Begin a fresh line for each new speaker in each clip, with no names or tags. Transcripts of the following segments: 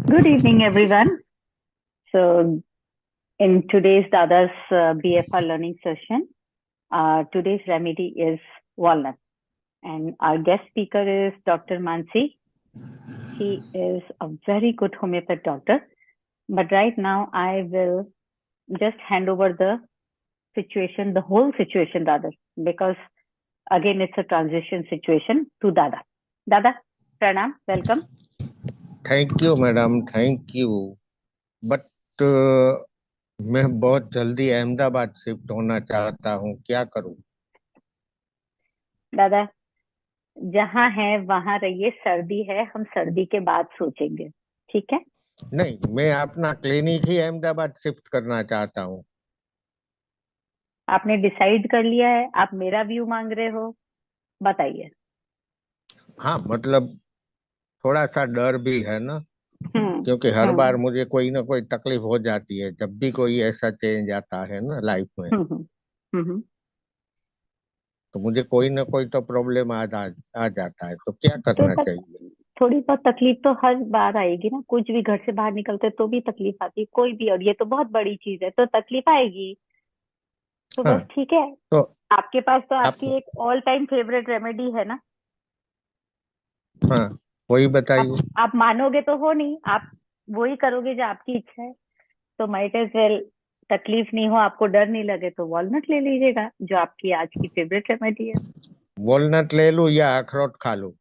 Good evening, everyone. So, in today's Dada's BFR learning session, today's remedy is walnut. And our guest speaker is Dr. Mansi. He is a very good homeopath doctor. But right now, I will just hand over the situation, the whole situation rather, because again, it's a transition situation to Dada. Dada, pranam, welcome.
Thank you madam, thank you. But मैं बहुत जल्दी Ahmedabad shift होना चाहता हूँ, क्या करूँ?
दादा, जहाँ है वहां रहिए, सर्दी है, हम सर्दी के बाद सोचेंगे, ठीक है?
नहीं, मैं अपना क्लिनिक ही अहमदाबाद शिफ्ट करना चाहता हूँ।
आपने डिसाइड कर लिया है? आप मेरा व्यू मांग रहे हो? बताइए।
हाँ, मतलब थोड़ा सा डर भी है ना,
हम्म।
क्योंकि हर बार
हम्म।
मुझे कोई ना कोई तकलीफ हो जाती है जब भी कोई ऐसा चेंज आता है ना लाइफ में।
हम्म। हम्म।
तो मुझे कोई ना कोई तो प्रॉब्लम आ जाता है, तो क्या
तो
करना
तक
चाहिए?
थोड़ी बहुत तकलीफ तो हर बार आएगी ना, कुछ भी घर से बाहर निकलते तो भी तकलीफ आती है, कोई भी, और ये तो बहुत बड़ी चीज है तो तकलीफ आएगी। तो बस
हाँ,
ठीक है।
तो
आपके पास तो
आप,
आपकी एक ऑल टाइम फेवरेट रेमेडी है ना।
हाँ, वही
आप
बताइए।
आप मानोगे तो हो नहीं, आप वही करोगे जो आपकी इच्छा है। तो माइट एज वेल, तकलीफ नहीं हो, आपको डर नहीं लगे तो वॉलनट ले लीजिएगा, जो आपकी आज की फेवरेट रेमेडी है।
वॉलनट ले लूं या अखरोट खा लूं?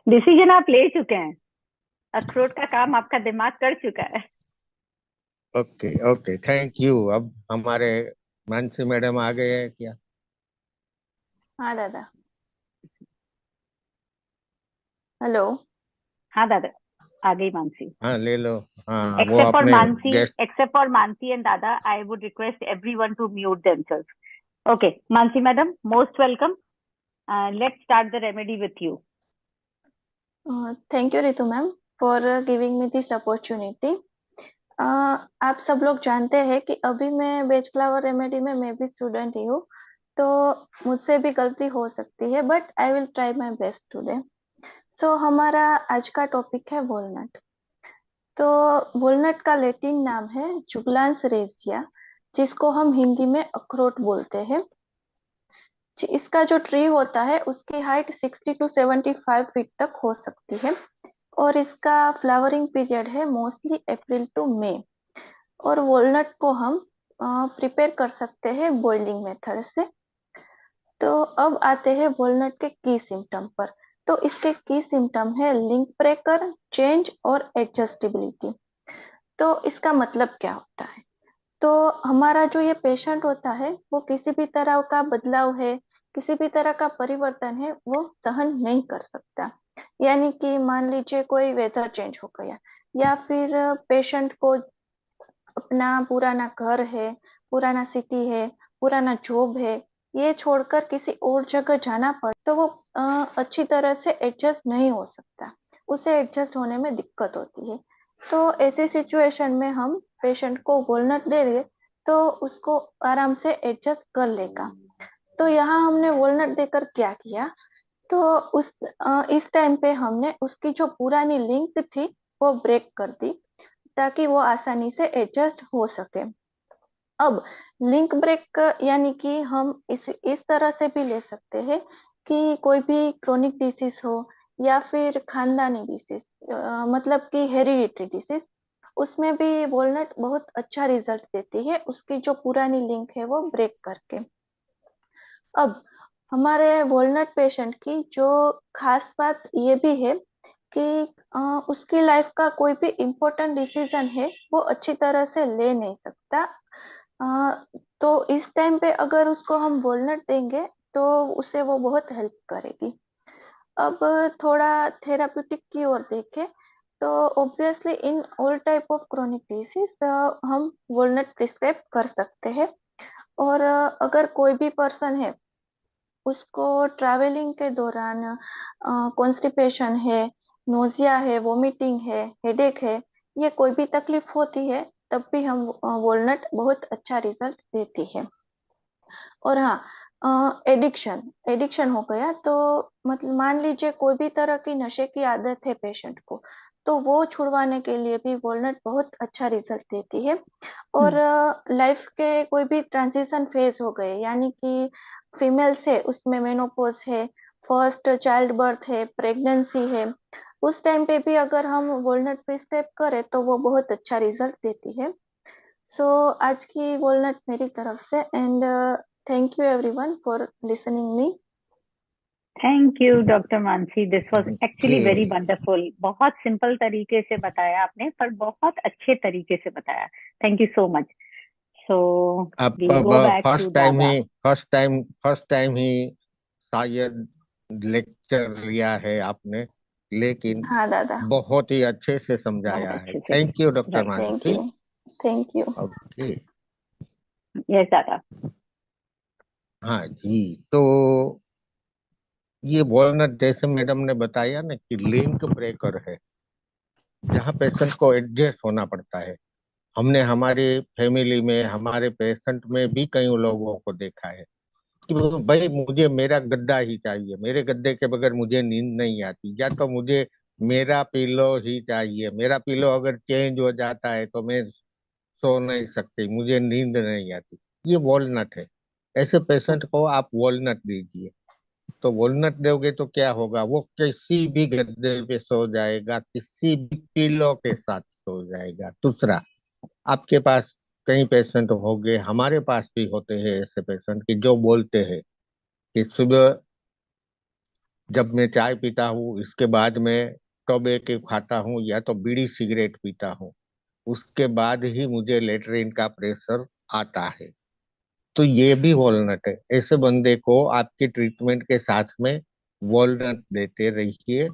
डिसीजन आप ले चुके हैं। अखरोट का काम आपका दिमाग कर चुका है।
Okay okay, thank you. अब हमारे मानसी मैडम आ गए हैं क्या?
हाँ दादा। हेलो।
हाँ दादा, आ गई मानसी।
हाँ, ले लो। हाँ, वो
एक्सेप्ट फॉर
अपने
Mansi,
guest.
Except for Mansi and Dada, I would request everyone to mute themselves. Okay, Mansi madam, most welcome. Let's start the remedy with you.
Thank you Ritu ma'am for giving me this opportunity. आप सब लोग जानते हैं कि अभी मैं बेच फ्लावर रेमेडी में मैं भी स्टूडेंट ही हूँ, तो मुझसे भी गलती हो सकती है, but I will try my best today. So हमारा आज का टॉपिक है वॉलनट। तो वॉलनट का लैटिन नाम है जुगलान्स रेजिया, जिसको हम हिंदी में अखरोट बोलते हैं। इसका जो ट्री होता है उसकी हाइट 60 टू 75 फीट तक हो सकती है, और इसका फ्लावरिंग पीरियड है मोस्टली अप्रैल टू मई। और वॉलनट को हम प्रिपेयर कर सकते हैं बॉइलिंग मेथड से। तो अब आते हैं वॉलनट के की सिम्टम पर। तो इसके की सिम्टम है लिंक ब्रेकर, चेंज और एडजस्टेबिलिटी। तो इसका मतलब क्या होता है? तो हमारा जो ये पेशेंट होता है वो किसी भी तरह का बदलाव है, किसी भी तरह का परिवर्तन है, वो सहन नहीं कर सकता। यानी कि मान लीजिए कोई वेदर चेंज हो गया, या फिर पेशेंट को अपना पुराना घर है, पुराना सिटी है, पुराना जॉब है, ये छोड़कर किसी और जगह जाना पड़े तो वो अच्छी तरह से एडजस्ट नहीं हो सकता, उसे एडजस्ट होने में दिक्कत होती है। तो ऐसी सिचुएशन में हम पेशेंट को वॉलनट दे दें तो उसको आराम से एडजस्ट कर लेगा। तो यहाँ हमने वॉलनट देकर क्या किया, तो इस टाइम पे हमने उसकी जो पुरानी लिंक थी वो ब्रेक कर दी, ताकि वो आसानी से एडजस्ट हो सके। अब लिंक ब्रेक यानी कि हम इस तरह से भी ले सकते हैं कि कोई भी क्रोनिक डिसीज हो या फिर खानदानी डिसीज, मतलब कि हेरिडिटरी डिसीज, उसमें भी वॉलनट बहुत अच्छा रिजल्ट देती है, उसकी जो पुरानी लिंक है वो ब्रेक करके। अब हमारे वॉलनट पेशेंट की जो खास बात ये भी है कि उसकी लाइफ का कोई भी इम्पोर्टेंट डिसीजन है वो अच्छी तरह से ले नहीं सकता। तो इस टाइम पे अगर उसको हम वॉलनट देंगे तो उसे वो बहुत हेल्प करेगी। अब थोड़ा थेराप्यूटिक की ओर देखें तो obviously in all type of chronic disease हम वॉलनट प्रिस्क्राइब कर सकते हैं। और अगर कोई भी पर्सन है, उसको ट्रैवलिंग के दौरान कॉन्स्टिपेशन है, नोजिया है, वोमिटिंग है, हेडेक है, ये कोई भी तकलीफ होती है, तब भी हम वॉलनट बहुत अच्छा रिजल्ट देती है। और हाँ, एडिक्शन एडिक्शन हो गया तो मतलब मान लीजिए कोई भी तरह की नशे की आदत है पेशेंट को, तो वो छुड़वाने के लिए भी वॉलनट बहुत अच्छा रिजल्ट देती है। और
हम्म,
लाइफ के कोई भी ट्रांजिशन फेज हो गए, यानी कि फीमेल से उसमें मेनोपॉज है, फर्स्ट चाइल्ड बर्थ है, प्रेगनेंसी है, उस टाइम पे भी अगर हम वॉलनट प्रिस्क्राइब करें तो वो बहुत अच्छा रिजल्ट देती है। सो आज की वॉलनट मेरी तरफ से, and thank you everyone for listening me.
Thank you doctor Mansi, this was
के
एक्चुअली वेरी वंडरफुल। बहुत सिंपल तरीके से बताया आपने, पर बहुत अच्छे तरीके से बताया। Thank you so much. So
आप
will go back to Dada.
First time ही शायद लेक्चर लिया है आपने, लेकिन
हाँ दादा।
बहुत ही अच्छे से
बहुत
समझाया है।
अच्छे से।
Thank you doctor
right.
Thank
Mansi.
You. Thank you.
Okay.
Yes दादा।
हाँ जी। तो ये वॉलनट जैसे मैडम ने बताया ना कि लिंक ब्रेकर है, जहाँ पेशेंट को एडजस्ट होना पड़ता है। हमने हमारे फैमिली में, हमारे पेशेंट में भी कई लोगों को देखा है कि भाई मुझे मेरा गद्दा ही चाहिए, मेरे गद्दे के बगैर मुझे नींद नहीं आती, या तो मुझे मेरा पिलो ही चाहिए, मेरा पिलो अगर चेंज हो जाता है तो मैं सो नहीं सकती, मुझे नींद नहीं आती। ये वॉलनट है। ऐसे पेशेंट को आप वॉलनट दीजिए, तो वॉलनट दोगे तो क्या होगा, वो किसी भी गद्दे पे सो जाएगा, किसी भी पिलो के साथ सो जाएगा। दूसरा, आपके पास कई पेशेंट हो गए, हमारे पास भी होते हैं ऐसे पेशेंट कि जो बोलते हैं कि सुबह जब मैं चाय पीता हूँ, इसके बाद मैं टोबैको खाता हूँ या तो बीड़ी सिगरेट पीता हूँ, उसके बाद ही मुझे लेटरिन का प्रेशर आता है। तो ये भी वॉलनट है। ऐसे बंदे को आपके ट्रीटमेंट के साथ में वॉलनट देते रहिए,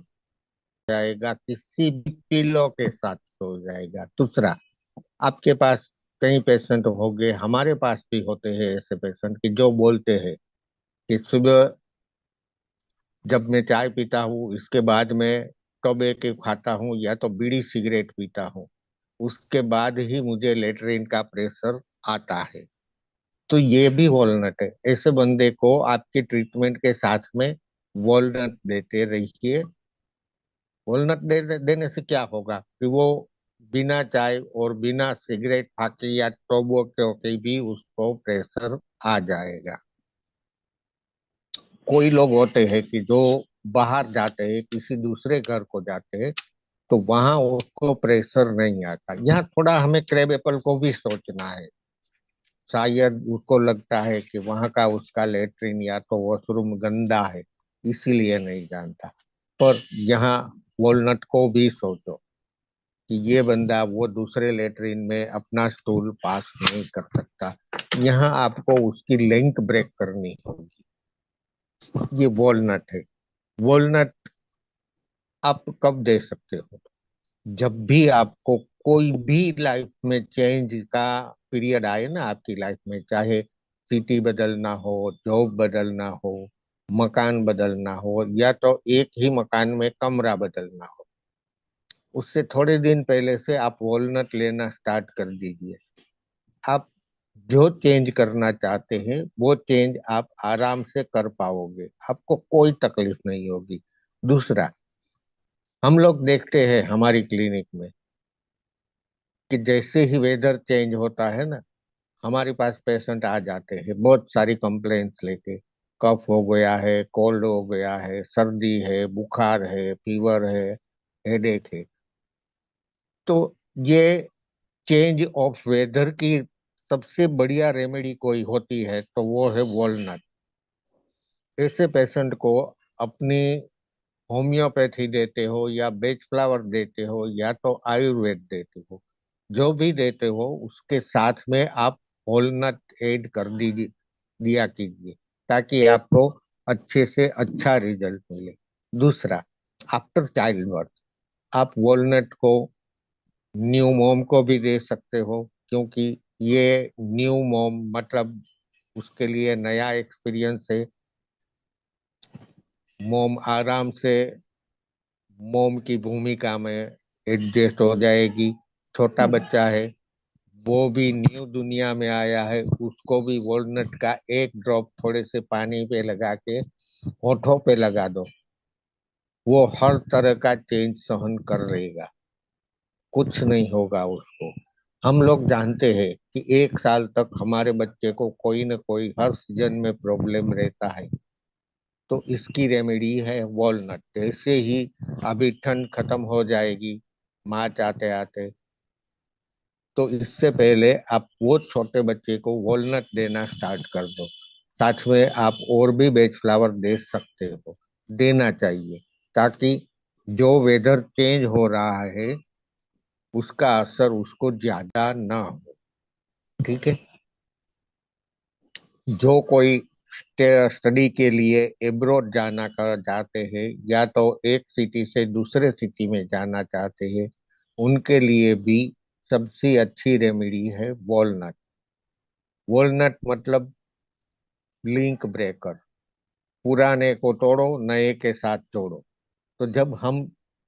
जाएगा किसी भी पिलो के साथ सो जाएगा। दूसरा, आपके पास कई पेशेंट हो गए, हमारे पास भी होते हैं ऐसे पेशेंट कि जो बोलते हैं कि सुबह जब मैं चाय पीता हूँ, इसके बाद मैं टोबैको खाता हूँ या तो बीड़ी सिगरेट पीता हूँ, उसके बाद ही मुझे लेटरिन का प्रेशर आता है। तो ये भी वॉलनट है। ऐसे बंदे को आपके ट्रीटमेंट के साथ में वॉलनट देते रहिए। देने से क्या होगा कि वो बिना चाय और बिना सिगरेट फाके या टोबैको के भी उसको प्रेशर आ जाएगा। कोई लोग होते हैं कि जो बाहर जाते हैं, किसी दूसरे घर को जाते हैं, तो वहां उसको प्रेशर नहीं आता। यहाँ थोड़ा हमें क्रैब एप्पल को भी सोचना है। शायद उसको लगता है कि वहां का उसका लेटरिन या तो वॉशरूम गंदा है, इसीलिए नहीं जानता। पर यहाँ वॉलनट को भी सोचो कि ये बंदा वो दूसरे लेटरिन में अपना स्टूल पास नहीं कर सकता। यहाँ आपको उसकी लिंक ब्रेक करनी होगी। ये वॉलनट है। वॉलनट आप कब दे सकते हो? जब भी आपको कोई भी लाइफ में चेंज का पीरियड आए ना आपकी लाइफ में, चाहे सिटी बदलना हो, जॉब बदलना हो, मकान बदलना हो, या तो एक ही मकान में कमरा बदलना हो, उससे थोड़े दिन पहले से आप वॉलनट लेना स्टार्ट कर दीजिए। आप जो चेंज करना चाहते हैं वो चेंज आप आराम से कर पाओगे, आपको कोई तकलीफ नहीं होगी। दूसरा, हम लोग देखते हैं हमारी क्लिनिक में कि जैसे ही वेदर चेंज होता है ना, हमारे पास पेशेंट आ जाते हैं बहुत सारी कंप्लेंट्स लेके। कफ हो गया है, कोल्ड हो गया है, सर्दी है, बुखार है, फीवर है, हेडेक है। तो ये चेंज ऑफ वेदर की सबसे बढ़िया रेमेडी कोई होती है तो वो है वॉलनट। ऐसे पेशेंट को अपनी होम्योपैथी देते हो या बेच फ्लावर देते हो या तो आयुर्वेद देते हो, जो भी देते हो उसके साथ में आप वॉलनट ऐड कर दीजिए, दिया कीजिए, ताकि आपको अच्छे से अच्छा रिजल्ट मिले। दूसरा, आफ्टर चाइल्ड बर्थ आप वॉलनट को न्यू मॉम को भी दे सकते हो, क्योंकि ये न्यू मॉम मतलब उसके लिए नया एक्सपीरियंस है। मॉम आराम से मॉम की भूमिका में एडजस्ट हो जाएगी। छोटा बच्चा है, वो भी न्यू दुनिया में आया है, उसको भी वॉलनट का एक ड्रॉप थोड़े से पानी पे लगा के होठों पे लगा दो, वो हर तरह का चेंज सहन कर रहेगा, कुछ नहीं होगा उसको। हम लोग जानते हैं कि 1 साल तक हमारे बच्चे को कोई न कोई हर सीजन में प्रॉब्लम रहता है, तो इसकी रेमेडी है वॉलनट। जैसे ही अभी ठंड खत्म हो जाएगी मार्च आते आते, तो इससे पहले आप वो छोटे बच्चे को वॉलनट देना स्टार्ट कर दो। साथ में आप और भी बेच फ्लावर दे सकते हो, देना चाहिए, ताकि जो वेदर चेंज हो रहा है उसका असर उसको ज्यादा ना हो। ठीक है। जो कोई स्टडी के लिए एब्रोड जाना कर जाते हैं, या तो एक सिटी से दूसरे सिटी में जाना चाहते हैं, उनके लिए भी सबसे अच्छी रेमेडी है वॉलनट। वॉलनट मतलब लिंक ब्रेकर, पुराने को तोड़ो नए के साथ जोड़ो। तो जब हम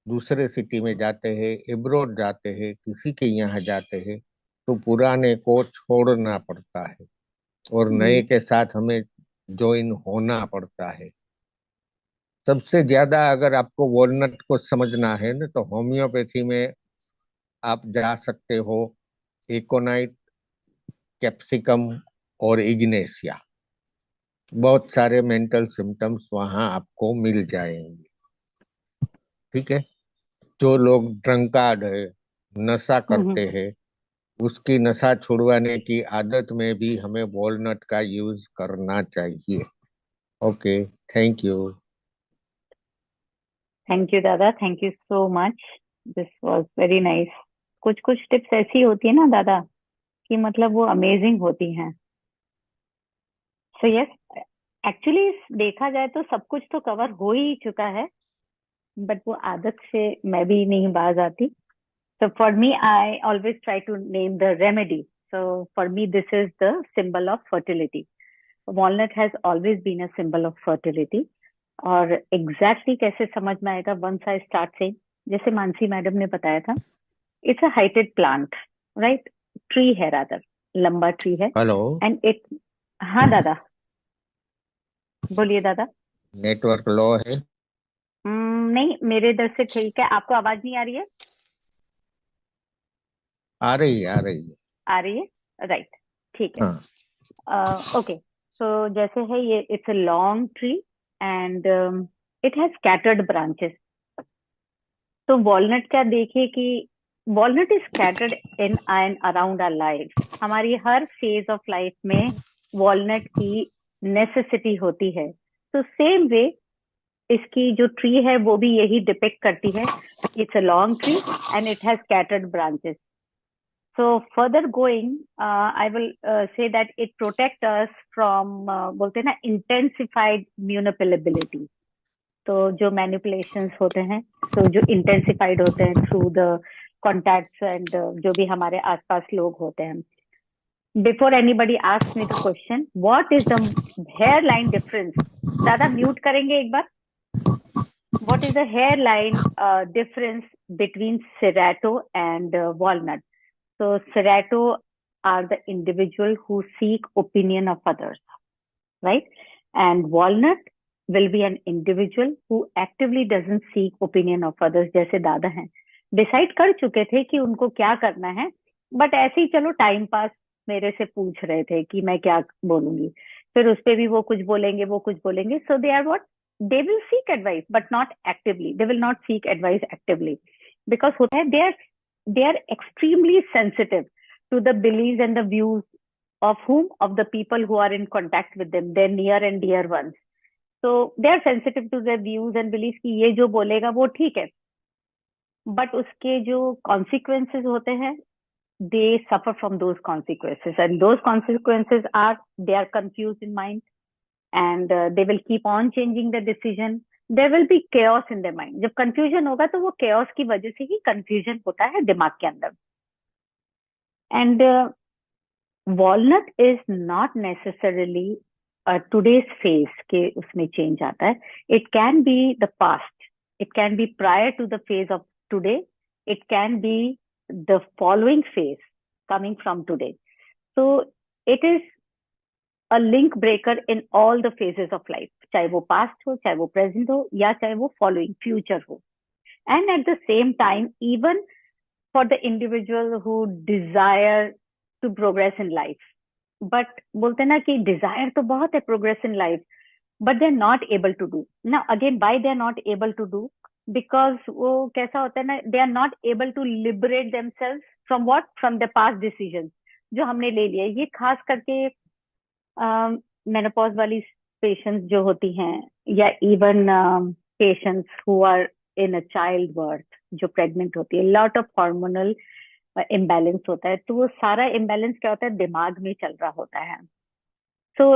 दूसरे सिटी में जाते हैं, एब्रोड जाते हैं, किसी के यहाँ जाते हैं, तो पुराने को छोड़ना पड़ता है और नए
हम्म,
के साथ हमें ज्वाइन होना पड़ता है। सबसे ज्यादा अगर आपको वॉलनट को समझना है ना, तो होम्योपैथी में आप जा सकते हो। एकोनाइट, कैप्सिकम और इग्नेशिया, बहुत सारे मेंटल सिम्टम्स वहां आपको मिल जाएंगे। ठीक है। जो लोग ड्रंकार्ड है, नशा
हम्म।
करते हैं, उसकी नशा छुड़वाने की आदत में भी हमें वॉलनट का यूज करना चाहिए। Okay, thank you.
Thank you Dada, thank you so much. This was very nice. कुछ कुछ टिप्स ऐसी होती है ना दादा, कि मतलब वो अमेजिंग होती हैं। सो यस, एक्चुअली देखा जाए तो सब कुछ तो कवर हो ही चुका है, बट वो आदत से मैं भी नहीं बाज आती। So for me, I always try to name the remedy. So for me, this is the symbol of fertility. Walnut has always been a symbol of fertility. और एग्जैक्टली कैसे समझ में आएगा, वंस आई स्टार्ट से, जैसे Mansi madam ने बताया था, it's a heighted plant, right? Tree है, रादर लंबा ट्री है।
हेलो।
एंड इट, हाँ दादा, बोलिए दादा।
नेटवर्क लो है।
नहीं, मेरे इधर से ठीक है। आपको आवाज नहीं आ रही है?
आ रही है, आ रही है।
आ रही है, राइट, ठीक है।
हाँ।
ओके, सो जैसे है ये, it's a long tree and it has scattered branches. तो वॉलनट क्या देखिए कि walnut is scattered in and around our life. हमारी हर फेज ऑफ लाइफ में वॉलनट की नेसेसिटी होती है। तो सेम वे इसकी जो ट्री है वो भी यही डिपिक्ट करती है कि it's a long tree and it has scattered branches. So further going, I will say that it protects us from बोलते हैं ना intensified manipulability. तो जो मैनिपुलेशंस होते हैं, तो जो इंटेंसिफाइड होते हैं थ्रू द कॉन्टैक्ट्स एंड जो भी हमारे आसपास लोग होते हैं। Before anybody ask me the question, what is the hair line difference? दादा म्यूट करेंगे एक बार। What is the hairline difference between Cerato and walnut? So Cerato are the individual who seek opinion of others, right? And walnut will be an individual who actively doesn't seek opinion of others. जैसे दादा हैं, decide कर चुके थे कि उनको क्या करना है, बट ऐसे ही चलो टाइम पास मेरे से पूछ रहे थे कि मैं क्या बोलूंगी। फिर उस पे भी वो कुछ बोलेंगे, वो कुछ बोलेंगे। So they are what, they will seek advice but not actively. They will not seek advice actively because होता है, they are extremely sensitive to the beliefs and the views of whom, of the people who are in contact with them, their near and dear ones. So they are sensitive to their views and beliefs कि ये जो बोलेगा वो ठीक है, but उसके जो consequences होते हैं, they suffer from those consequences, and those consequences are they are confused in mind, and they will keep on changing the decision. There will be chaos in their mind. जब confusion होगा तो वो chaos की वजह से ही confusion होता है दिमाग के अंदर। And walnut is not necessarily today's phase के उसमें change आता है. It can be the past. It can be prior to the phase of today. It can be the following phase. coming from today. So it is a link breaker in all the phases of life, चाहे वो past हो, चाहे वो present हो, या चाहे वो following future हो. And at the same time, even for the individual who desire to progress in life, but बोलते ना कि desire तो बहुत है progress in life, but they're not able to do. Now again, why they're not able to do? Because वो कैसा होता है ना, they are not able to liberate themselves from what? From the past decisions जो हमने ले लिया. ये खास करके मेनोपॉज वाली पेशेंट्स जो होती हैं, या even patients who are in a child birth, जो प्रेग्नेंट होती है, लॉट ऑफ हार्मोनल इम्बैलेंस होता है. तो वो सारा इम्बैलेंस क्या होता है, दिमाग में चल रहा होता है. सो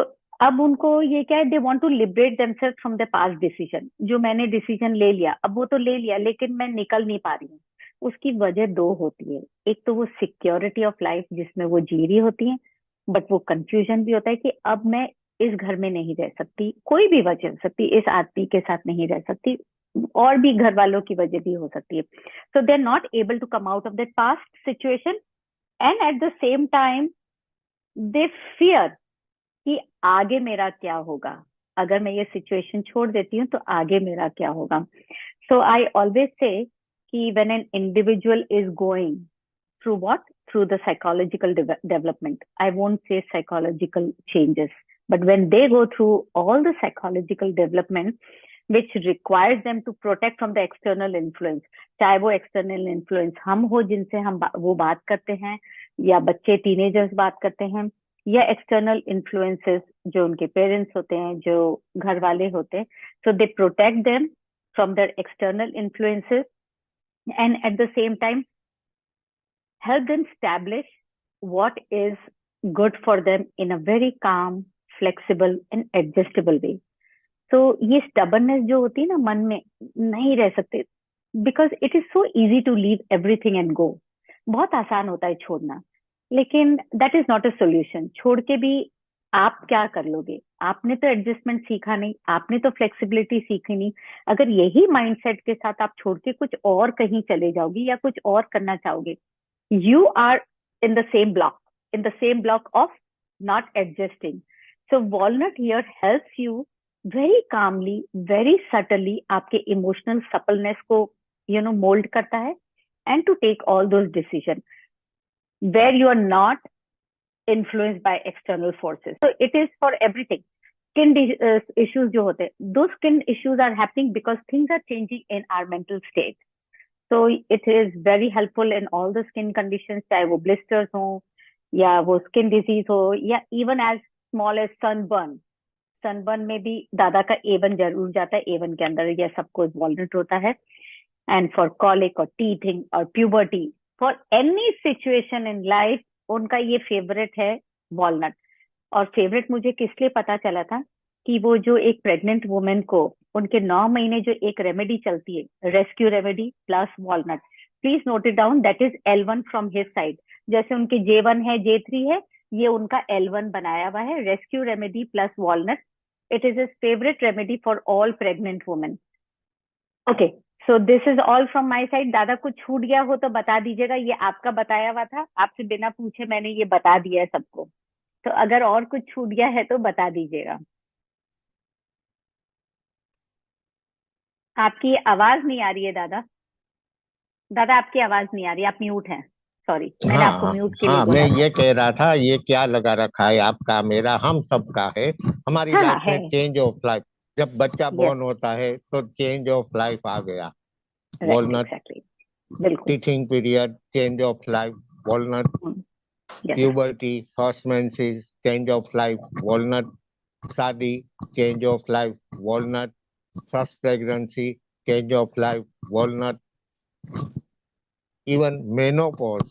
अब उनको ये क्या है, they want to liberate themselves from the past decision. जो मैंने डिसीजन ले लिया, अब वो तो ले लिया, लेकिन मैं निकल नहीं पा रही हूँ. उसकी वजह दो होती है. एक तो वो सिक्योरिटी ऑफ लाइफ जिसमें वो जी रही होती है, बट वो कंफ्यूजन भी होता है कि अब मैं इस घर में नहीं रह सकती, कोई भी वजह हो सकती, इस आदमी के साथ नहीं रह सकती, और भी घर वालों की वजह भी हो सकती है. So they are not able to come out of that past situation, and at the same time they fear कि आगे मेरा क्या होगा, अगर मैं ये सिचुएशन छोड़ देती हूँ तो आगे मेरा क्या होगा. सो आई ऑलवेज से कि when an individual is going through what? Through the psychological development. I won't say psychological changes, but when they go through all the psychological development, which requires them to protect from the external influence, चाहे वो external influence हम हो जिनसे हम वो बात करते हैं, या बच्चे टीनेजर्स बात करते हैं, या external influences जो उनके पेरेंट्स होते हैं, जो घर वाले होते हैं. So they protect them from their external influences, and at the same time help them establish what is good for them in a very calm, flexible and adjustable way. So ये stubbornness जो होती है ना मन में, नहीं रह सकते, because it is so easy to leave everything and go. बहुत आसान होता है छोड़ना, लेकिन that is not a solution. छोड़ के भी आप क्या कर लोगे? आपने तो एडजस्टमेंट सीखा नहीं, आपने तो फ्लेक्सिबिलिटी सीखी नहीं. अगर यही माइंडसेट के साथ आप छोड़ के कुछ और कहीं चले जाओगे या कुछ और करना चाहोगे, you are in the same block of not adjusting. So walnut here helps you very calmly, very subtly आपके emotional suppleness को mold करता है, and to take all those decisions where you are not influenced by external forces. So it is for everything. Skin issues जो होते हैं, those skin issues are happening because things are changing in our mental state. So it is very helpful in all the skin conditions, चाहे वो blisters हो, या वो skin disease हो, या even as small as sunburn. Sunburn में भी दादा का A1 जरूर जाता है, A1 के अंदर यह सबको walnut होता है. And for colic और teething और puberty, for any situation in life, उनका ये favorite है walnut. और favorite मुझे किस लिए पता चला था कि वो जो एक प्रेग्नेंट वुमेन को उनके 9 महीने जो एक रेमेडी चलती है, rescue remedy plus walnut, please note it down, that is L1 from his side. जैसे उनके J1 है, J3 है, ये उनका L1 बनाया हुआ है, rescue remedy plus walnut. It is his favourite remedy for all pregnant women. Okay, so this is all from my side. दादा कुछ छूट गया हो तो बता दीजिएगा, ये आपका बताया हुआ था, आपसे बिना पूछे मैंने ये बता दिया है सबको. तो अगर और कुछ छूट गया है तो बता दीजिएगा. आपकी आवाज नहीं आ रही है दादा. दादा आपकी आवाज नहीं आ रही, आप म्यूट हैं. सॉरी, मैंने आपको म्यूट के लिए
हाँ,
बोला
मैं
था.
ये कह रहा था, ये क्या लगा रखा है आपका, मेरा, हम सबका है. हमारी
हाँ
लाइफ
है.
में चेंज ऑफ लाइफ, जब बच्चा
यस,
बोर्न होता है तो चेंज ऑफ लाइफ आ गया.
राइट,
वॉलनट,
एग्जैक्टली, बिल्कुल.
Teaching period, change of life, walnut.
Yes,
puberty, first menses, change of life, walnut. शादी, change of life, walnut. First pregnancy, change of life, walnut. Even menopause,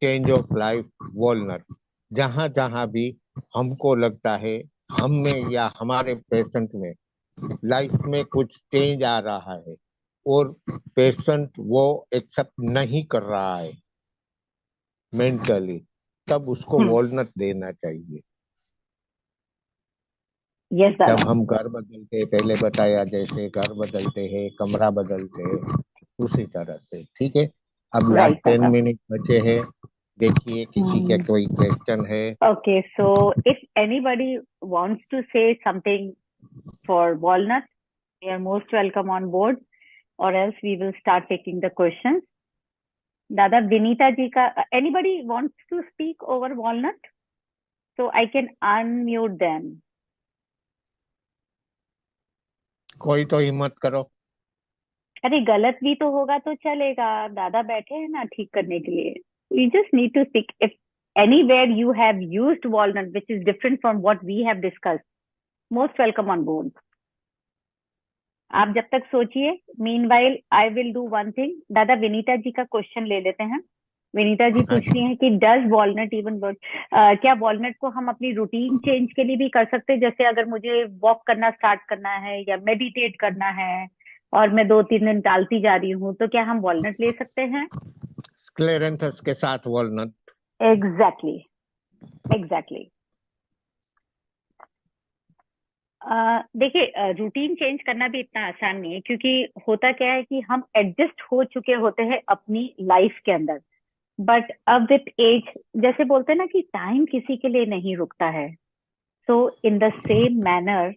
change of life, walnut. जहां जहां भी हमको लगता है हम में या हमारे पेशेंट में लाइफ में कुछ चेंज आ रहा है और पेशेंट वो एक्सेप्ट नहीं कर रहा है मेंटली, तब उसको वॉलनट देना चाहिए.
यस
जब
दादा,
हम घर बदलते, पहले बताया जैसे घर बदलते हैं, कमरा बदलते हैं, उसी तरह से. ठीक है, अब लास्ट
राइट
10
दादा.
मिनट बचे हैं. देखिए किसी के कोई क्वेश्चन है।
Okay, so if anybody wants to say something for walnut, you are most welcome on board, or else we will start taking the questions. Dada Vinita ji ka, anybody wants to speak over walnut? So I can unmute them.
कोई तो हिम्मत करो।
अरे गलत भी तो होगा तो चलेगा, दादा बैठे हैं ना ठीक करने के लिए. We just need to speak. If anywhere you have used walnut, which is different from what we have discussed, most welcome on board. आप जब तक सोचिए, meanwhile I will do one thing. दादा विनीता जी का क्वेश्चन ले लेते हैं. विनीता जी पूछ रही हैं कि डज वॉलनट इवन वर्क. क्या वॉलनट को हम अपनी रूटीन चेंज के लिए भी कर सकते हैं? जैसे अगर मुझे वॉक करना स्टार्ट करना है या मेडिटेट करना है और मैं 2-3 दिन टालती जा रही हूँ, तो क्या हम वॉलनट ले सकते हैं?
स्क्लेरेंथस के साथ वॉलनट.
एग्जैक्टली. देखिए, रूटीन चेंज करना भी इतना आसान नहीं है, क्योंकि होता क्या है कि हम एडजस्ट हो चुके होते हैं अपनी लाइफ के अंदर. बट अब विथ एज, जैसे बोलते हैं ना कि टाइम किसी के लिए नहीं रुकता है, so in the same manner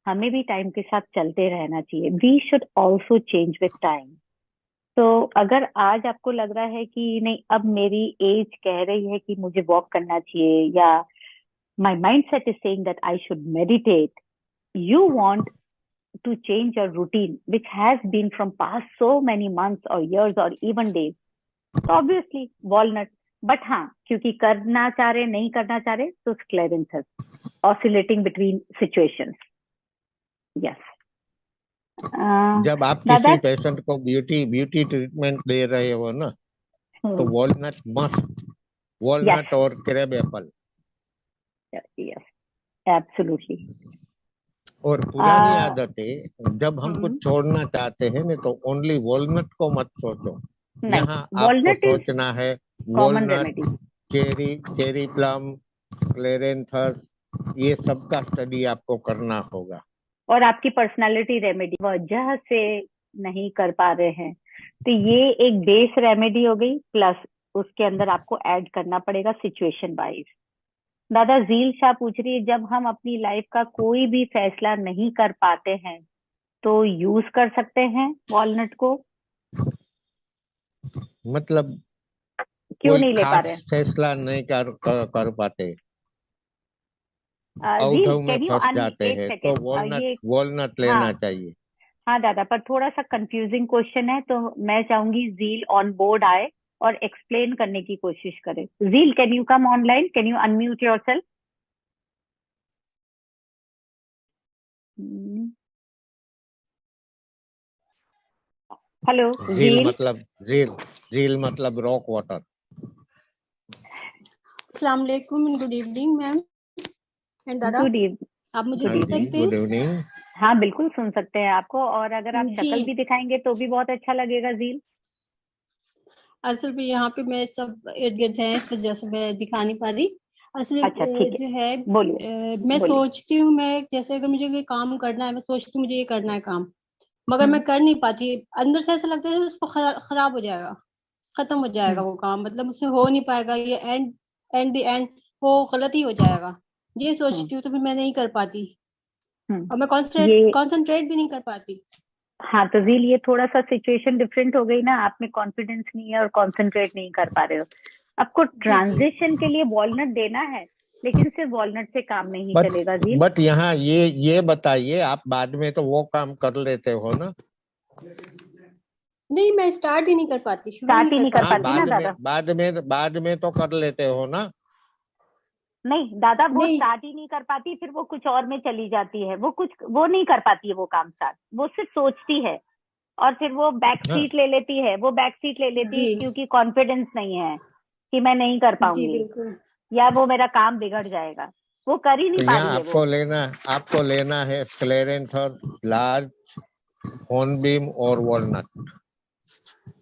हमें भी टाइम के साथ चलते रहना चाहिए. We should also change with time. तो अगर आज आपको लग रहा है कि नहीं, अब मेरी एज कह रही है कि मुझे वॉक करना चाहिए, या my mind set is saying that I should meditate, you want to change your routine which has been from past so many months or years or even days, so obviously walnut. but हाँ, क्योंकि करना चाह रहे नहीं करना चाह रहे, तो sclerenthus, oscillating between situations. yes.
जब आप किसी पेशेंट को ब्यूटी ट्रीटमेंट दे रहे हो ना, तो वॉलनट मस्ट, वॉलनट और क्रैब एप्पल.
yes, absolutely.
और पुरानी आदतें जब हम कुछ छोड़ना चाहते हैं ना, तो ओनली वॉलनट को मत सोचो. यहाँ आपको सोचना है वॉलनट, चेरी प्लम, क्लेरेंथस, ये सब का स्टडी आपको करना होगा.
और आपकी पर्सनालिटी रेमेडी वजह से नहीं कर पा रहे हैं, तो ये एक बेस रेमेडी हो गई, प्लस उसके अंदर आपको ऐड करना पड़ेगा सिचुएशन वाइज. दादा जील शाह पूछ रही है, जब हम अपनी लाइफ का कोई भी फैसला नहीं कर पाते हैं तो यूज कर सकते हैं वॉलनट को?
मतलब
क्यों नहीं ले पा रहे?
फैसला नहीं कर पाते,
जील
में फंस जाते हैं, तो वॉलनट लेना चाहिए.
हाँ दादा, पर थोड़ा सा कंफ्यूजिंग क्वेश्चन है, तो मैं चाहूंगी जील ऑन बोर्ड आए और एक्सप्लेन करने की कोशिश करें. Jeel, can you come online? Can you unmute yourself? Hello Jeel.
झील मतलब रॉक वाटर.
अस्सलाम वालेकुम and good evening ma'am and दादा. आप मुझे सुन सकते हैं?
Good evening.
हाँ बिल्कुल सुन सकते हैं आपको, और अगर आप शक्ल भी दिखाएंगे तो भी बहुत अच्छा लगेगा. जील,
असल में यहाँ पे मैं सब इर्द गिर्द है, इस वजह से मैं दिखा नहीं पा रही. असल में
अच्छा,
जो है मैं सोचती हूँ, मैं जैसे अगर मुझे कोई काम करना है, मैं सोचती हूँ मुझे ये करना है काम, मगर मैं कर नहीं पाती. अंदर से ऐसा लगता है उसको खराब हो जाएगा, खत्म हो जाएगा वो काम, मतलब उससे हो नहीं पाएगा, ये एंड वो गलत ही हो जाएगा. ये सोचती हूँ तो फिर मैं नहीं कर पाती, और मैं कॉन्सेंट्रेट भी नहीं कर पाती.
हाँ तो जील, ये थोड़ा सा सिचुएशन डिफरेंट हो गई ना, आप में कॉन्फिडेंस नहीं है और कॉन्सेंट्रेट नहीं कर पा रहे हो. आपको ट्रांजिशन के लिए वॉलनट देना है, लेकिन सिर्फ वॉलनट से काम नहीं चलेगा जील.
बट यहाँ ये बताइए, आप बाद में तो वो काम कर लेते हो ना?
नहीं, मैं स्टार्ट ही नहीं कर पाती,
स्टार्ट ही नहीं कर पाती ना दादा.
बाद में तो कर लेते हो ना?
नहीं दादा, वो स्टार्ट ही नहीं कर पाती, फिर वो कुछ और में चली जाती है, वो नहीं कर पाती है वो काम स्टार्ट. वो सिर्फ सोचती है और फिर वो बैक सीट ले लेती है, क्योंकि कॉन्फिडेंस नहीं है कि मैं नहीं कर पाऊंगी या वो मेरा काम बिगड़ जाएगा, वो कर ही नहीं पा रही है.
आपको लेना है स्क्लेरेंथस, लार्ज, हॉर्नबीम और वॉलनट.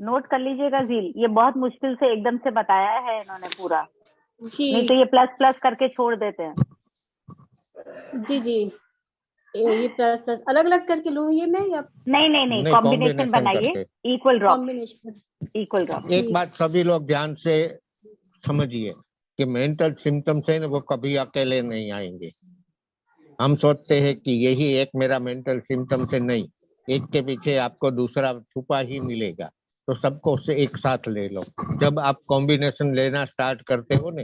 नोट कर लीजिएगा जील, ये बहुत मुश्किल से एकदम से बताया है इन्होंने पूरा, नहीं तो ये प्लस करके छोड़ देते हैं.
जी ये प्लस अलग अलग करके लूं ये मैं, या
नहीं कॉम्बिनेशन बनाइए, इक्वल ड्रॉप.
एक बात सभी लोग ध्यान से समझिए कि मेंटल सिम्टम्स है ना, वो कभी अकेले नहीं आएंगे। हम सोचते हैं कि यही एक मेरा मेंटल सिम्टम्स है, नहीं, एक के पीछे आपको दूसरा छुपा ही मिलेगा। तो सबको उससे एक साथ ले लो। जब आप कॉम्बिनेशन लेना स्टार्ट करते हो ना,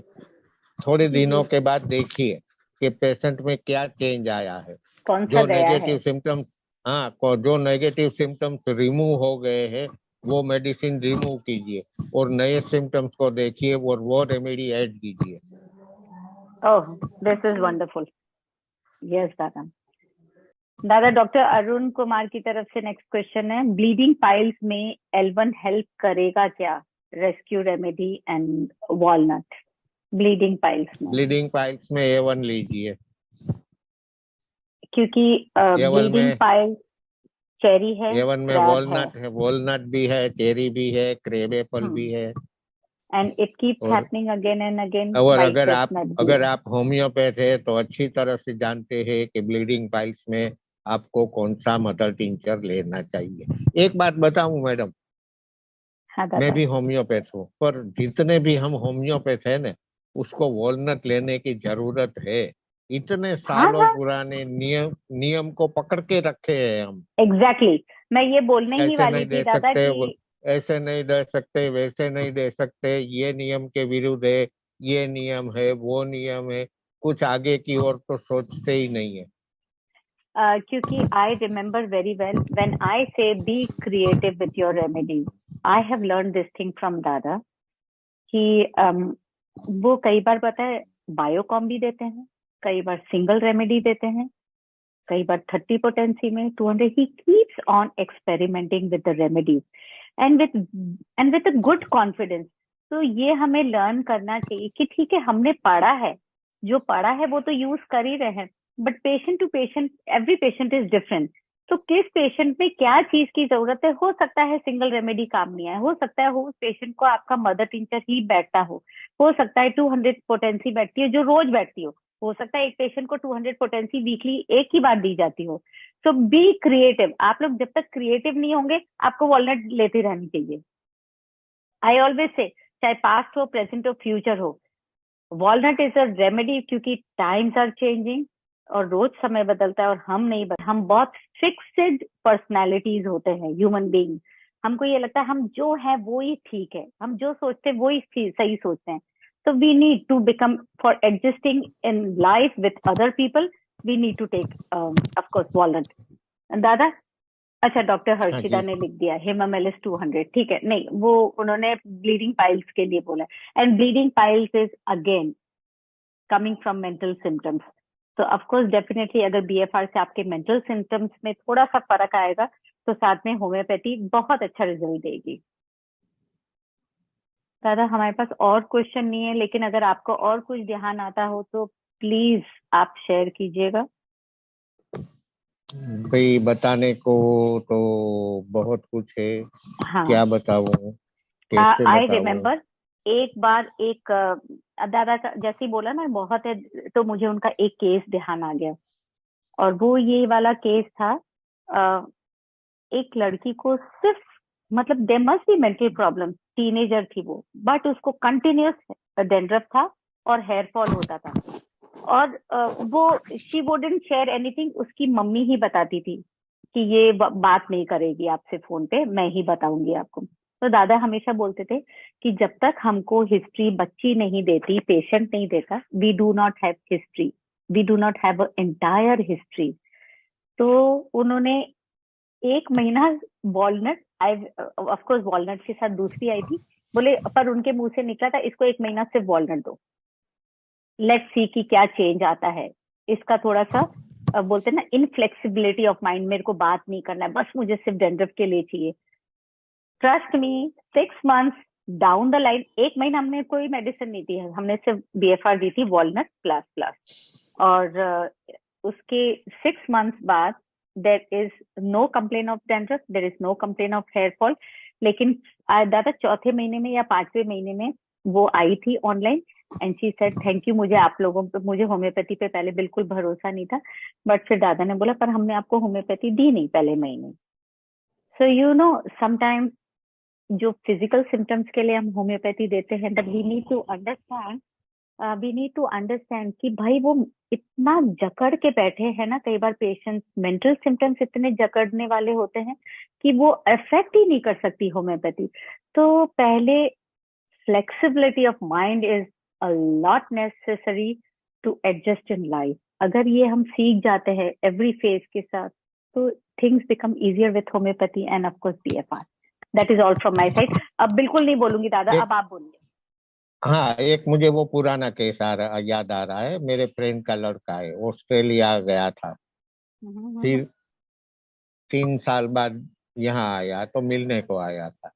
थोड़े
जी जी।
दिनों के बाद देखिए कि पेशेंट में क्या चेंज आया है।
कौन सा
जो
गया है?
नेगेटिव सिम्टम्स, हाँ, जो नेगेटिव सिम्टम्स रिमूव हो गए हैं, वो मेडिसिन रिमूव कीजिए और नए सिम्टम्स को देखिए और वो रेमेडी ऐड कीजिए।
ओह, दिस इज
जी
वंडरफुल। यस दादा। दादा, डॉक्टर अरुण कुमार की तरफ से नेक्स्ट क्वेश्चन है, ब्लीडिंग पाइल्स में L1 हेल्प करेगा क्या? Rescue remedy and walnut bleeding piles में,
ब्लीडिंग पाइल्स में A1 लीजिए।
क्योंकि
A1
ब्लीडिंग
में
पाइल चेरी है,
A1 में
क्रैब है,
वॉलनट है, वॉलनट भी है, चेरी भी है, क्रेब एप्पल भी है।
एंड इट कीप्स
और
हैपनिंग अगेन एंड अगेन,
और
वाइट चेस्टनट भी।
अगर आप होम्योपैथ है तो अच्छी तरह से जानते हैं कि ब्लीडिंग पाइल्स में आपको कौन सा मदर टिंचर लेना चाहिए। एक बात बताऊं मैडम,
हाँ
मैं
दादा।
भी होम्योपैथ हूँ, पर जितने भी हम होम्योपैथ है ना, उसको वॉलनट लेने की जरूरत है। इतने
हाँ
सालों
हाँ,
पुराने नियम नियम को पकड़ के रखे हैं हम।
एग्जैक्टली मैं ये बोलने ही
ऐसे
वाली
नहीं
थी
दे
दादा
सकते,
कि
ऐसे नहीं दे सकते, वैसे नहीं दे सकते, ये नियम के विरुद्ध है, ये नियम है, वो नियम है, कुछ आगे की ओर तो सोचते ही नहीं है।
क्योंकि I remember very well when I say be creative with your remedy, I have learn this thing from दादा कि वो कई बार पता है बायोकॉम भी देते हैं, कई बार सिंगल रेमेडी देते हैं, कई बार 30 पोटेंसी में 200, he keeps on experimenting with the remedies and with good confidence. तो ये हमें लर्न करना चाहिए कि ठीक है, हमने पढ़ा है, जो पढ़ा है वो तो यूज कर ही रहे हैं, but patient to patient, every patient is different. तो किस पेशेंट में क्या चीज की जरूरत है, हो सकता है सिंगल रेमेडी काम नहीं आए, हो सकता है हो पेशेंट को आपका मदर टिंचर ही बैठता हो सकता है 200 पोटेंसी बैठती है जो रोज बैठती हो सकता है एक पेशेंट को 200 पोटेंसी वीकली एक ही बार दी जाती हो। सो बी क्रिएटिव। आप लोग जब तक क्रिएटिव नहीं होंगे, आपको वॉलनट लेते रहनी चाहिए। आई ऑलवेज से, चाहे पास्ट हो, प्रेजेंट हो, फ्यूचर हो, वॉलनट इज अ रेमेडी, क्योंकि टाइम्स आर चेंजिंग और रोज समय बदलता है और हम नहीं हम बहुत फिक्स्ड पर्सनैलिटीज होते हैं ह्यूमन बीइंग। हमको ये लगता है हम जो है वो ही ठीक है, हम जो सोचते हैं वो ही सही सोचते हैं। तो we need to become, for adjusting in life with other people, we need to take of course walnut. दादा, अच्छा, डॉक्टर
हाँ
हर्षिता
जी।
ने लिख दिया हिमामेलिस 200, ठीक है, नहीं वो उन्होंने ब्लीडिंग पाइल्स के लिए बोला, and bleeding piles is again coming from mental symptoms. तो ऑफ कोर्स डेफिनेटली अगर BFR से आपके मेंटल सिम्टम्स में थोड़ा सा फर्क आएगा, तो साथ में होम्योपैथी बहुत अच्छा रिजल्ट देगी। दादा, हमारे पास और क्वेश्चन नहीं है, लेकिन अगर आपको और कुछ ध्यान आता हो तो प्लीज आप शेयर कीजिएगा।
भाई बताने को तो बहुत कुछ है,
हाँ,
क्या बताऊं, कैसे
आई
बताऊं।
रिमेम्बर एक बार एक दादा का जैसे ही बोला ना बहुत है, तो मुझे उनका एक केस ध्यान आ गया, और वो ये वाला केस था। अ, एक लड़की को सिर्फ, मतलब there must be mental problem, teenager थी वो, बट उसको कंटिन्यूअस डेंड्रफ था और हेयर फॉल होता था, और वो शी वुडंट शेयर एनीथिंग, उसकी मम्मी ही बताती थी कि ये बात नहीं करेगी आपसे फोन पे, मैं ही बताऊंगी आपको। तो दादा हमेशा बोलते थे कि जब तक हमको हिस्ट्री बच्ची नहीं देती, पेशेंट नहीं देता, we do not have history, we do not have entire history. तो उन्होंने एक महीना walnut, I of course walnut के साथ दूसरी आई थी, बोले, पर उनके मुंह से निकला था इसको एक महीना सिर्फ वॉलनट दो, लेट्स सी कि क्या चेंज आता है। इसका थोड़ा सा बोलते हैं ना इनफ्लेक्सिबिलिटी ऑफ माइंड, मेरे को बात नहीं करना है, बस मुझे सिर्फ डेंड्रफ के लिए चाहिए। Trust me, 6 months down the line, एक महीना हमने कोई मेडिसिन नहीं दी है, हमने सिर्फ BFR दी थी वॉलनट प्लस प्लस, और उसके 6 मंथ्स बाद there is no complain of dandruff, there is no complain of hair fall. लेकिन दादा चौथे महीने में या 5वें महीने में वो आई थी online, and she said thank you, मुझे आप लोगों पे, मुझे होम्योपैथी पे पहले बिल्कुल भरोसा नहीं था, बट फिर दादा ने बोला पर हमने आपको होम्योपैथी दी नहीं पहले महीने। सो यू नो समटाइम्स जो फिजिकल सिम्टम्स के लिए हम होम्योपैथी देते हैं, but we need to understand कि भाई वो इतना जकड़ के बैठे हैं ना, कई बार पेशेंट्स मेंटल सिम्टम्स इतने जकड़ने वाले होते हैं कि वो अफेक्ट ही नहीं कर सकती होम्योपैथी। तो पहले flexibility of mind is a lot necessary to adjust in life. अगर ये हम सीख जाते हैं एवरी फेज के साथ, तो things become easier with homeopathy and of course BFR. That is all from my side. अब बिल्कुल नहीं बोलूंगी दादा, अब आप बोलिए।
हाँ, एक मुझे वो पुराना केस याद आ रहा है। मेरे फ्रेंड का लड़का है, ऑस्ट्रेलिया गया था, फिर 3 साल बाद यहाँ आया, तो मिलने को आया था।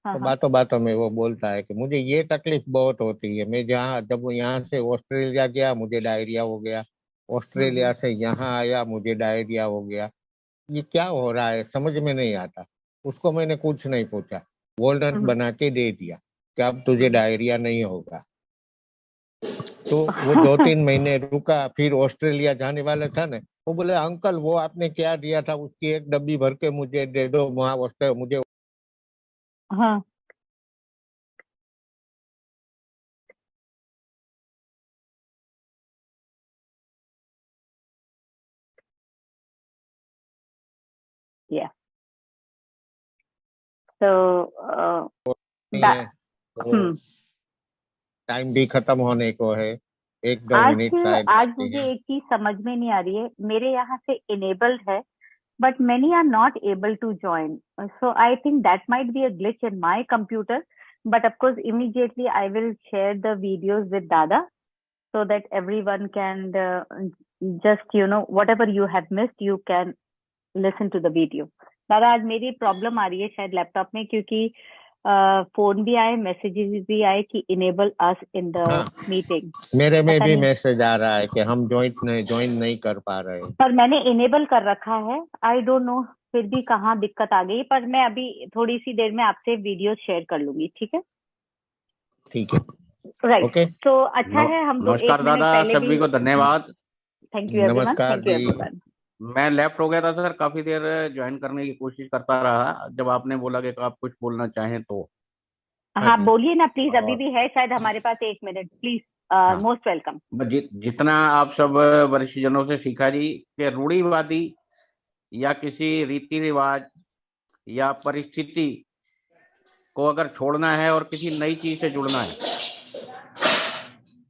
तो बातों बातों में वो बोलता है कि मुझे ये तकलीफ बहुत होती है। मैं जब वो यहाँ से ऑस्ट्रेलिया गया मुझे डायरिया हो गया, ऑस्ट्रेलिया से यहाँ आया मुझे डायरिया हो गया। ये क्या हो रहा है समझ में नहीं आता। उसको मैंने कुछ नहीं पूछा, वॉलनट बना के दे दिया कि अब तुझे डायरिया नहीं होगा। तो वो 2-3 महीने रुका, फिर ऑस्ट्रेलिया जाने वाला था ना, वो बोले अंकल वो आपने क्या दिया था उसकी एक डब्बी भर के मुझे दे दो, वहां मुझे।
हाँ, yeah. So,
है तो टाइम भी खत्म होने को है, 1-2 मिनट शायद
आज
बाकी
मुझे
है।
एक चीज समझ में नहीं आ रही है। मेरे यहाँ से इनेबल्ड है, but many are not able to join. So I think that might be a glitch in my computer. But of course, immediately I will share the videos with Dada so that everyone can just, whatever you have missed, you can listen to the video. दादा आज मेरी problem आ रही है शायद laptop में, क्योंकि phone भी आए, मैसेजेस भी आए कि enable us in the meeting.
मेरे में
पता
भी
नहीं,
मैसेज आ रहा है कि हम ज्वाइन नहीं कर पा रहे।
पर मैंने इनेबल कर रखा है। आई डोंट नो फिर भी कहाँ दिक्कत आ गई, पर मैं अभी थोड़ी सी देर में आपसे वीडियो शेयर कर लूंगी, ठीक है?
ठीक है,
राइट।
ओके।
तो अच्छा है हम लोग 1
नमस्कार
मिनट
दादा,
पहले भी।
सभी को धन्यवाद।
थैंक यू एवरीवन,
नमस्कार
थैंक यू
जी।
एवरीवन।
मैं लेफ्ट हो गया था सर, काफी देर ज्वाइन करने की कोशिश करता रहा। जब आपने बोला कि आप कुछ बोलना चाहें तो
हाँ बोलिए ना प्लीज, अभी
और
भी है शायद हमारे पास 1 मिनट, प्लीज।
हाँ,
मोस्ट वेलकम।
जितना आप सब वरिष्ठ जनों से सीखा जी कि रूढ़िवादी या किसी रीति रिवाज या परिस्थिति को अगर छोड़ना है और किसी नई चीज से जुड़ना है,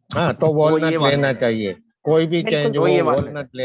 हाँ तो
वो ये
वॉलनट लेना चाहिए। कोई भी
बिल्कुल
चेंज
तो
हो
ये बात है।
वॉलनट